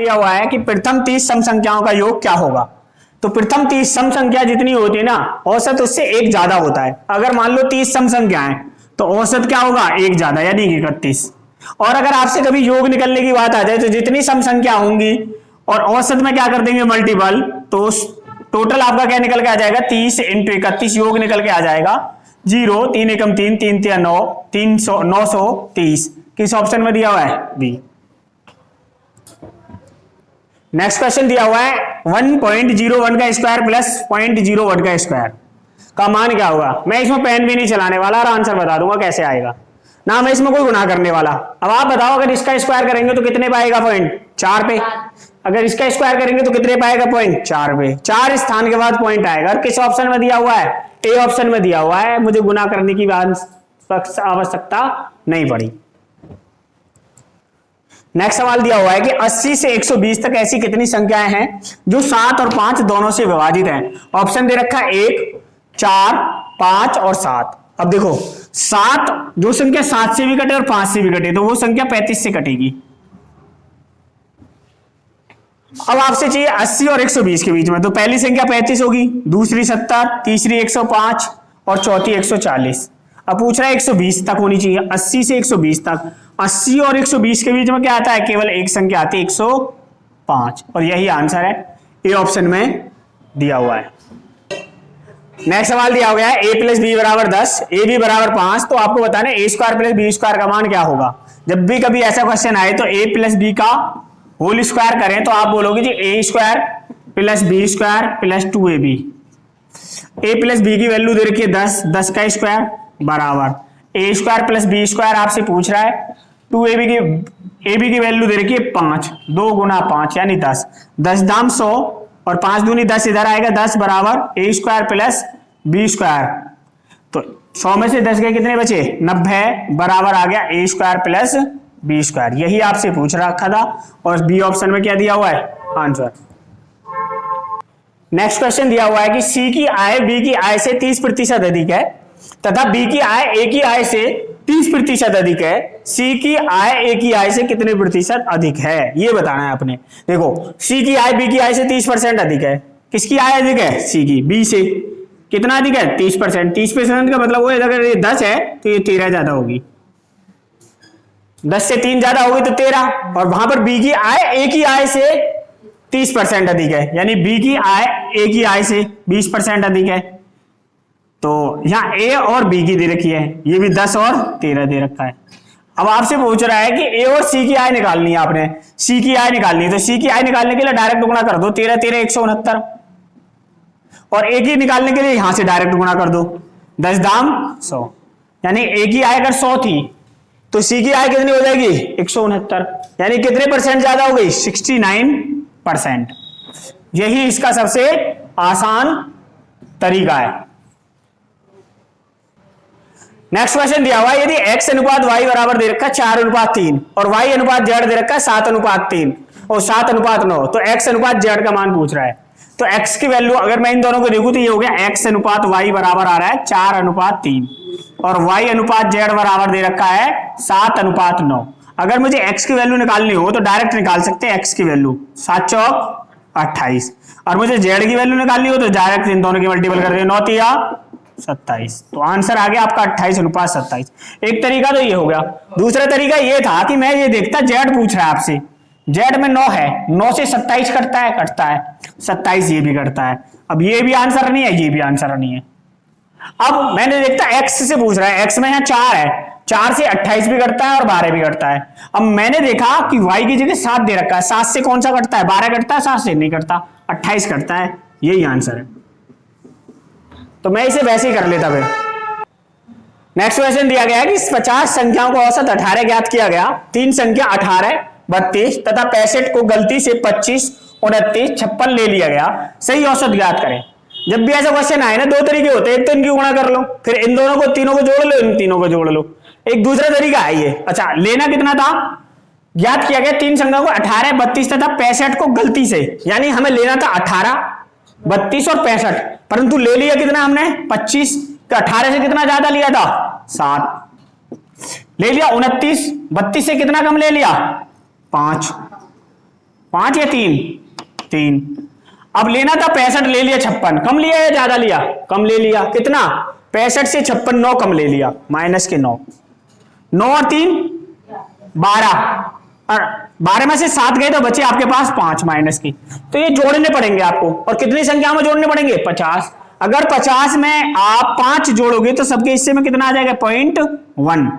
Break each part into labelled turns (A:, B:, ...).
A: दिया हुआ है कि प्रथम 30 सम संख्याओं का योग क्या होगा। तो प्रथम 30 सम संख्या जितनी होती है ना, औसत उससे एक ज्यादा होता है। अगर मान लो 30 सम संख्या है तो औसत क्या होगा, एक ज्यादा, यानी 31। और अगर आपसे कभी योग निकलने की बात आ जाए तो जितनी सम संख्या होंगी और औसत में क्या कर देंगे मल्टीपल, तो टोटल आपका क्या निकल के आ जाएगा, 30 इंटू 31 योग निकल के आ जाएगा 0, 3 एकम 3, 3 तिया 9, 930। किस ऑप्शन में दिया हुआ है, बी। नेक्स्ट क्वेश्चन दिया हुआ है 1.01 का स्क्वायर प्लस 0.01 का स्क्वायर का मान क्या होगा। मैं इसमें पेन भी नहीं चलाने वाला और आंसर बता दूंगा कैसे आएगा, ना मैं इसमें कोई गुना करने वाला। अब आप बताओ अगर इसका स्क्वायर करेंगे तो कितने पाएगा पॉइंट, 4 पे। अगर इसका स्क्वायर करेंगे तो कितने पाएगा पॉइंट, 4 पे। 4 स्थान के बाद पॉइंट आएगा। और किस ऑप्शन में दिया हुआ है, ए ऑप्शन में दिया हुआ है। मुझे गुना करने की आवश्यकता नहीं पड़ी। नेक्स्ट सवाल दिया हुआ है कि 80 से 120 तक ऐसी कितनी संख्याएं हैं जो 7 और 5 दोनों से विभाजित हैं। ऑप्शन दे रखा है 1, 4, 5 और 7। अब देखो 7, जो संख्या 7 से भी कटे और 5 से भी कटे तो वो संख्या 35 से कटेगी। अब आपसे चाहिए 80 और 120 के बीच में, तो पहली संख्या 35 होगी, दूसरी 70, तीसरी 105 और चौथी 140। अब पूछ रहा है 120 तक होनी चाहिए, 80 से 120 तक। 80 और 120 के बीच में क्या आता है, केवल एक संख्या आती है 105, और यही आंसर है, ए ऑप्शन में दिया हुआ है। नेक्स्ट सवाल दिया गया है a प्लस बी बराबर 10, ए बी बराबर 5। तो आपको बताना है a square plus B square का मान क्या होगा। जब भी कभी ऐसा क्वेश्चन आए तो a प्लस बी का होल स्क्वायर करें तो आप बोलोगे जी a square plus B square plus 2ab। a plus B की वैल्यू दे रखी है 10, 10 का स्क्वायर बराबर a square plus B square आपसे पूछ रहा है 2ab की वैल्यू दे रखी है 5, 2 गुना 5 यानी 10, 10 दाम 100 और 5 दूनी 10 इधर आएगा 10 बराबर a square plus B square. तो 100 में से 10 के कितने बचे, 90 बराबर आ गया a square plus B square. यही आपसे पूछ रखा था और बी ऑप्शन में क्या दिया हुआ है, आंसर। नेक्स्ट क्वेश्चन दिया हुआ है कि सी की आय बी की आय से 30% अधिक है तथा बी की आय ए की आय से 30% अधिक है। सी की आय ए की आय से कितने प्रतिशत अधिक है, ये बताना है आपने। देखो सी की आय बी की आय से 30% अधिक है। किसकी आय अधिक है, सी की, बी से कितना अधिक है, 30%। 30% का मतलब वो है अगर ये 10 है तो ये 13 ज्यादा होगी, 10 से 3 ज्यादा होगी तो 13। और वहां पर बी की आय ए की आय से 30% अधिक है, यानी बी की आय ए की आय से 20% अधिक है। तो यहां ए और बी की दे रखी है, ये भी 10 और 13 दे रखा है। अब आपसे पूछ रहा है कि ए और सी की आय निकालनी है, आपने सी की आय निकालनी है। तो सी की आय निकालने के लिए डायरेक्ट गुणा कर दो, 13 13 169, और ए की निकालने के लिए यहां से डायरेक्ट गुणा कर दो, 10 दाम 100, यानी ए की आय अगर 100 थी तो सी की आय कितनी हो जाएगी, 169, यानी कितने परसेंट ज्यादा हो गई, 69%। यही इसका सबसे आसान तरीका है। नेक्स्ट क्वेश्चन दिया हुआ है यदि x अनुपात y बराबर दे रखा है 4:3 और y अनुपात z दे रखा है 7:3 और 7:9, तो x अनुपात z का मान पूछ रहा है। तो x की वैल्यू अगर मैं इन दोनों को देखूं तो ये हो गया x अनुपात y बराबर आ रहा है 4:3 और y अनुपात z बराबर दे रखा है 7:9। अगर मुझे x की वैल्यू निकालनी हो तो डायरेक्ट निकाल सकते हैं x की वैल्यू, 7 चौक 28, और मुझे z की वैल्यू निकालनी हो तो डायरेक्ट इन दोनों की मल्टीपल कर दे, 9 तिया 27। तो आंसर आ गया आपका 28:27। एक तरीका तो ये हो गया। दूसरा तरीका ये था कि मैं ये देखता जेड पूछ रहा है आपसे, जेड में 9 है, 9 से 27 कटता है 27 ये भी कटता है। अब ये भी आंसर नहीं है, ये भी आंसर नहीं है। अब मैंने देखता एक्स से पूछ रहा है, एक्स में यहाँ 4 है, 4 से 28 भी कटता है और 12 भी कटता है। अब मैंने देखा कि y की जगह 7 दे रखा है, 7 से कौन सा कटता है, 12 कटता है, 7 से नहीं कटता, 28 कटता है, यही आंसर है। तो मैं इसे वैसे ही कर लेता फिर। नेक्स्ट क्वेश्चन दिया गया है कि 50 संख्याओं का औसत 18 ज्ञात किया गया। 3 संख्या 18, 32 तथा 65 को गलती से 25, 29, 56 ले लिया गया, सही औसत ज्ञात करें। जब भी ऐसा क्वेश्चन आए ना, 2 तरीके होते हैं, एक तो इनकी गुणा कर लो, फिर इन दोनों को, तीनों को जोड़ लो, इन तीनों को जोड़ लो। एक दूसरा तरीका है ये। अच्छा, लेना कितना था, ज्ञात किया गया 3 संख्याओं को 18, 32 तथा 65 को गलती से, यानी हमें लेना था 18, 32 और 65, परंतु ले लिया कितना हमने, 25। 18 से कितना ज्यादा लिया था, 7 ले लिया। 29, 32 से कितना कम ले लिया, 5। 5 या 3? 3। अब लेना था 65, ले लिया 56। कम लिया या ज्यादा लिया? कम ले लिया। कितना? 65 से 56 9 कम ले लिया, माइनस के 9। 9 और 3 12, और 12 में से 7 गए तो बचे आपके पास 5 माइनस की। तो ये जोड़ने पड़ेंगे आपको, और कितनी संख्या में जोड़ने पड़ेंगे? 50। अगर 50 में आप 5 जोड़ोगे तो सबके हिस्से में कितना आ जाएगा? 0.1।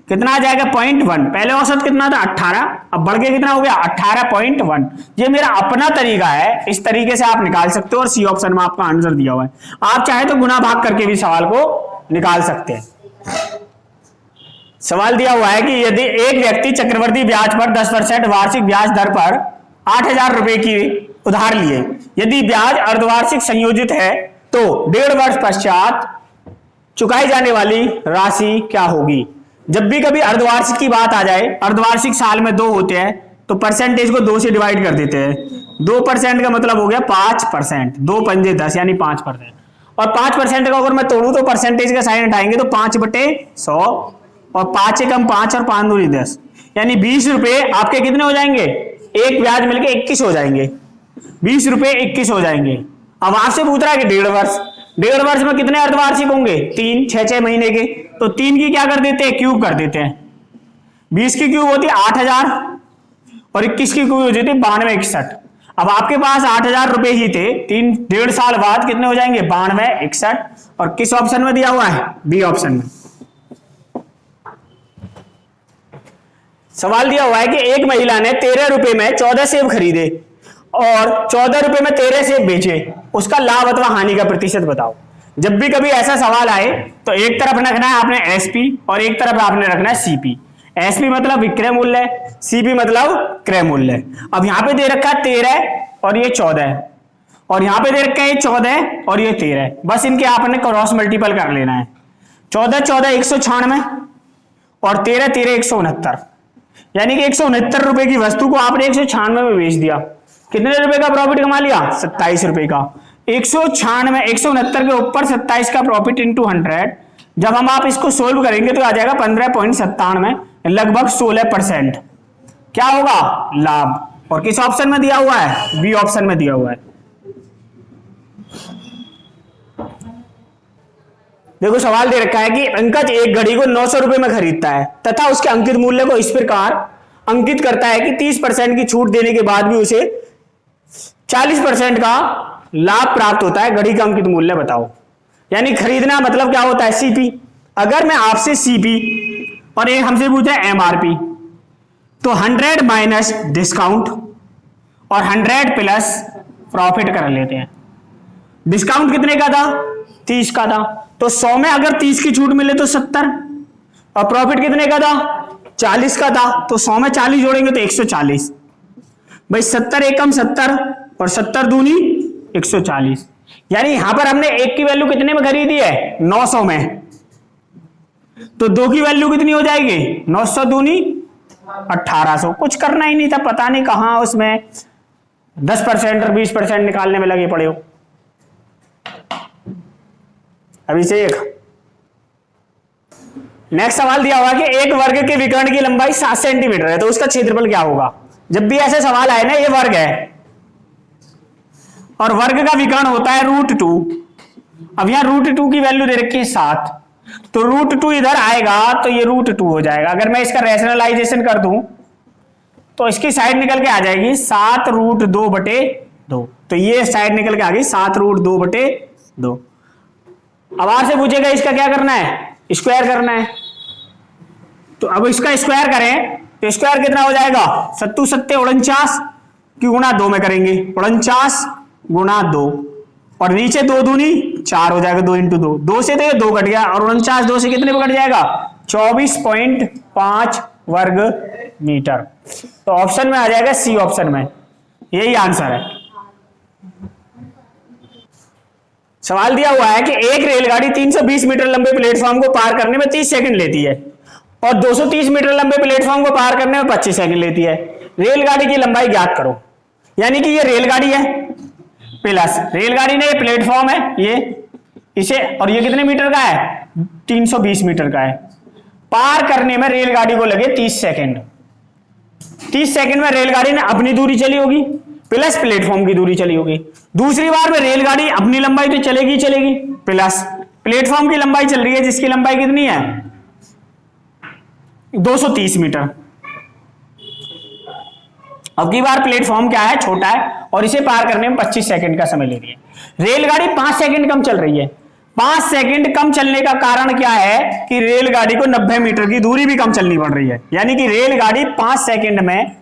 A: कितना आ जाएगा? 0.1। पहले औसत कितना था? 18, अब बढ़ के कितना हो गया? 18.1। ये मेरा अपना तरीका है, इस तरीके से आप निकाल सकते हो, और सी ऑप्शन में आपका आंसर दिया हुआ है। आप चाहे तो गुना भाग करके भी सवाल को निकाल सकते हैं। सवाल दिया हुआ है कि यदि एक व्यक्ति चक्रवृद्धि ब्याज पर 10% वार्षिक ब्याज दर पर 8,000 रुपए की उधार लिए, यदि ब्याज अर्धवार्षिक संयोजित है तो 1.5 वर्ष पश्चात चुकाई जाने वाली राशि क्या होगी? जब भी कभी अर्धवार्षिक की बात आ जाए, अर्धवार्षिक साल में 2 होते हैं, तो परसेंटेज को 2 से डिवाइड कर देते हैं। 2% का मतलब हो गया 5%, 2 पंजे 10 यानी 5%। और 5% का अगर मैं तोड़ूं तो परसेंटेज का साइन हटाएंगे तो 5/100, और 5 एकम 5 और 5 दूनी 10, यानी 20 रुपए आपके कितने हो जाएंगे? एक ब्याज मिलके 21 हो जाएंगे। 20 रुपए 21 हो जाएंगे। अब आपसे पूछ रहा है कि 1.5 वर्ष, 1.5 वर्ष में कितने अर्धवार्षिक होंगे? 3, 6 महीने के। तो 3 की क्या कर देते हैं? क्यूब कर देते हैं। 20 की क्यूब होती है 8,000, और 21 की क्यूब होती है 9261। अब आपके पास 8,000 रुपए ही थे, 1.5 साल बाद कितने हो जाएंगे? 9261। और किस ऑप्शन में दिया हुआ है? बी ऑप्शन में। सवाल दिया हुआ है कि एक महिला ने 13 रुपए में 14 सेब खरीदे और 14 रुपए में 13 सेब बेचे, उसका लाभ अथवा हानि का प्रतिशत बताओ। जब भी कभी ऐसा सवाल आए तो एक तरफ रखना है आपने एसपी और एक तरफ आपने रखना है सीपी। एसपी मतलब विक्रय मूल्य, सीपी मतलब क्रय मूल्य। अब यहां पे दे रखा है 13 और ये 14, और यहां पे दे रखा है 14 और ये 13। बस इनके आपने क्रॉस मल्टीपल कर लेना है। 14 14 196 और 13 13 169, यानी कि 169 रुपए की वस्तु को आपने 196 में बेच दिया। कितने रुपए का प्रॉफिट कमा लिया? 27 रुपए का। 196 169 के ऊपर 27 का प्रॉफिट इंटू 100। जब हम आप इसको सोल्व करेंगे तो आ जाएगा 15.97, लगभग 16%। क्या होगा? लाभ। और किस ऑप्शन में दिया हुआ है? बी ऑप्शन में दिया हुआ है। देखो सवाल दे रखा है कि पंकज एक घड़ी को 900 रुपए में खरीदता है तथा उसके अंकित मूल्य को इस प्रकार अंकित करता है कि 30% की छूट देने के बाद भी उसे 40% का लाभ प्राप्त होता है। घड़ी का अंकित मूल्य बताओ। यानी खरीदना मतलब क्या होता है? सीपी। अगर मैं आपसे सीपी और एक हमसे पूछा है एमआरपी, तो 100 माइनस डिस्काउंट और 100 प्लस प्रॉफिट कर लेते हैं। डिस्काउंट कितने का था? 30 का था। तो 100 में अगर 30 की छूट मिले तो 70, और प्रॉफिट कितने का था? 40 का था। तो 100 में 40 जोड़ेंगे तो 140। भाई 70 एकम 70 और 70 दूनी 140। यानी यहां पर हमने एक की वैल्यू कितने में खरीदी है? 900 में। तो 2 की वैल्यू कितनी हो जाएगी? 900 दूनी 1800। कुछ करना ही नहीं था, पता नहीं कहां उसमें 10% और 20% निकालने में लगे पड़े हो। अभी से एक नेक्स्ट सवाल दिया हुआ कि एक वर्ग के विकर्ण की लंबाई 7 सेंटीमीटर है तो उसका क्षेत्रफल क्या होगा? जब भी ऐसे सवाल आए ना, ये वर्ग है और वर्ग का विकर्ण होता है √2। अब यहां √2 की वैल्यू दे रखी है 7, तो √2 इधर आएगा तो ये √2 हो जाएगा। अगर मैं इसका रैशनलाइजेशन कर दूं तो इसकी साइड निकल के आ जाएगी 7√2/2। तो ये साइड निकल के आ गई 7√2/2। अब आपसे पूछेगा इसका क्या करना है? स्क्वायर करना है। तो अब इसका स्क्वायर करें तो स्क्वायर कितना हो जाएगा? 7 7 49 की गुणा 2 में करेंगे, 49 गुणा 2, और नीचे 2 दूनी 4 हो जाएगा, 2 इंटू 2। 2 से तो ये 2 कट गया, और 49 2 से कितने पे कट जाएगा? 24.5 वर्ग मीटर। तो ऑप्शन में आ जाएगा सी ऑप्शन में, यही आंसर है। सवाल दिया हुआ है कि एक रेलगाड़ी 320 मीटर लंबे प्लेटफॉर्म को पार करने में 30 सेकंड लेती है और 230 मीटर लंबे प्लेटफॉर्म को पार करने में 25 सेकंड लेती है। रेलगाड़ी की लंबाई ज्ञात करो। यानी कि ये रेलगाड़ी है प्लस रेलगाड़ी ने ये प्लेटफॉर्म है ये इसे, और ये कितने मीटर का है? 320 मीटर का है। पार करने में रेलगाड़ी को लगे 30 सेकंड। 30 सेकंड में रेलगाड़ी ने अपनी दूरी चली होगी प्लस प्लेटफॉर्म की दूरी चली होगी। दूसरी बार में रेलगाड़ी अपनी लंबाई तो चलेगी चलेगी प्लस प्लेटफॉर्म की लंबाई चल रही है जिसकी लंबाई कितनी है 230 मीटर। अब की बार प्लेटफॉर्म क्या है छोटा है और इसे पार करने में 25 सेकंड का समय ले रही है। रेलगाड़ी 5 सेकंड कम चल रही है। 5 सेकंड कम चलने का कारण क्या है कि रेलगाड़ी को 90 मीटर की दूरी भी कम चलनी पड़ रही है, यानी कि रेलगाड़ी 5 सेकंड में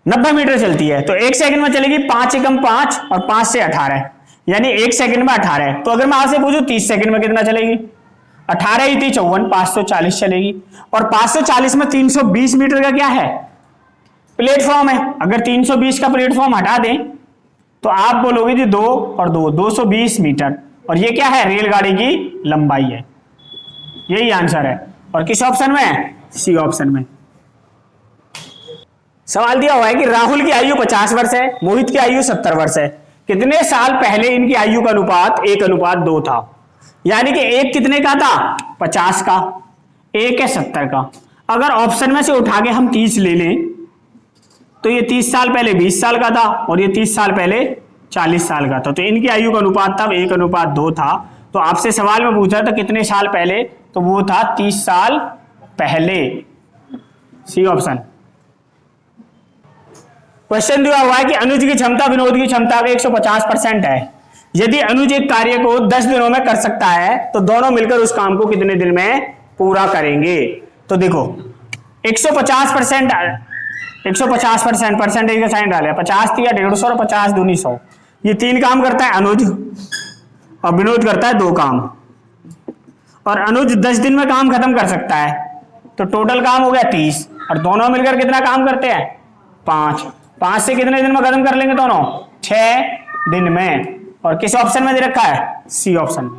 A: 90 मीटर चलती है। तो 1 सेकंड में चलेगी 5 से कम 5 और 5 से 18, यानी 1 सेकंड में 18 है। तो अगर मैं आपसे पूछूं 30 सेकंड में कितना चलेगी, 18 ही 54, 540 चलेगी। और 540 में 320 मीटर का क्या है प्लेटफॉर्म है। अगर 320 का प्लेटफॉर्म हटा दें तो आप बोलोगे जी 2 और 2 220 मीटर, और ये क्या है रेलगाड़ी की लंबाई है। यही आंसर है। और किस ऑप्शन में है, सी ऑप्शन में। सवाल दिया हुआ है कि राहुल की आयु 50 वर्ष है, मोहित की आयु 70 वर्ष है, कितने साल पहले इनकी आयु का अनुपात 1:2 था। यानी कि एक कितने का था 50 का, एक है 70 का। अगर ऑप्शन में से उठा के हम 30 ले लें तो ये 30 साल पहले 20 साल का था और ये 30 साल पहले 40 साल का था। तो इनकी आयु का अनुपात तब 1:2 था। तो आपसे सवाल में पूछा था कितने साल पहले, तो वो था 30 साल पहले, सी ऑप्शन। क्वेश्चन दिया हुआ है कि अनुज की क्षमता विनोद की क्षमता का 150% है। यदि अनुज एक कार्य को 10 दिनों में कर सकता है तो दोनों मिलकर उस काम को कितने दिन में पूरा करेंगे। तो देखो 150% परसेंटेज का साइन डाले, 50 या 150 और 50 दूनी 100। ये 3 काम करता है अनुज और विनोद करता है 2 काम, और अनुज 10 दिन में काम खत्म कर सकता है। तो टोटल काम हो गया 30, और दोनों मिलकर कितना काम करते हैं 5। 5 से कितने दिन में खत्म कर लेंगे दोनों, 6 दिन में। और किस ऑप्शन में दे रखा है, सी ऑप्शन में।